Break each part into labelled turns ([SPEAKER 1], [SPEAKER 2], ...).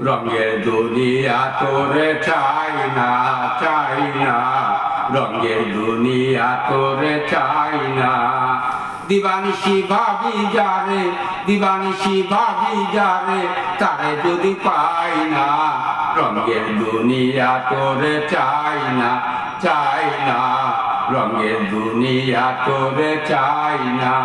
[SPEAKER 1] রঙের দুনিয়া তোরে চাই না, চাই না, রঙের দুনিয়া তোরে চাই না। দিবানিশি ভাবি যারে, দিবানিশি ভাবি যারে, তারে যদি পাই না। রঙের দুনিয়া তোরে চাই না, চাই না, রঙের দুনিয়া তোরে চাই না।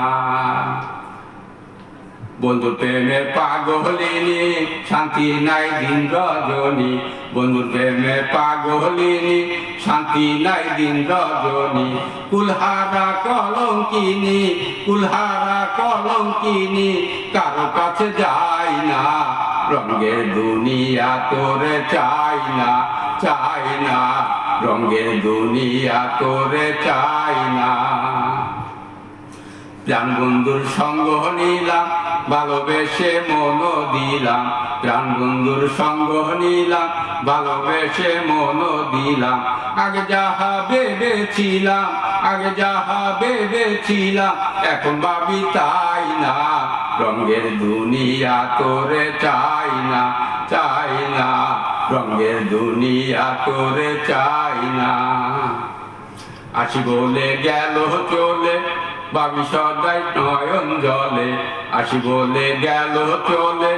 [SPEAKER 1] বন্ধুর প্রেমে পাগলিনী, শান্তি নাই দিন রজনী। বন্ধুর প্রেমে পাগলিনী, শান্তি নাই দিন রজনী। কুলহারা কলঙ্কিনী, কুলহারা কলঙ্কিনী, কারো কাছে যাই না। রঙের দুনিয়া তোরে চাই না, চাই না, রঙের দুনিয়া তোরে চাই না। প্রাণ বন্ধুর সঙ্গ নিলাম, ভালোবেসে মন দিলাম। প্রাণ বন্ধুর সঙ্গ নিলাম, ভালোবেসে মন দিলাম। আগে যাহা ভেবেছিলাম, আগে যাহা ভেবেছিলাম, এখন ভাবি তাই না। রঙের দুনিয়া তোরে চাই না, চাই না, রঙের দুনিয়া তোরে চাই না। আসি বলে গেল চলে, ভাবি সদাই নয়ন জলে। আসি বলে গেল চলে,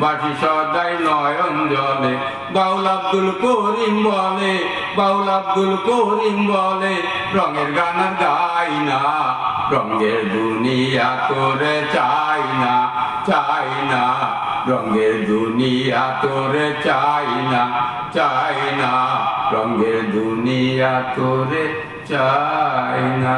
[SPEAKER 1] বাসি সদাই নয়ন জলে। বাউল আব্দুল করিম বলে, বাউল আব্দুল করিম বলে, রঙের গান আর গাই না। রঙের দুনিয়া তোরে চাই না, চাই না, রঙের দুনিয়া তোরে চাই না, চাই না, রঙের দুনিয়া তোরে চাই না।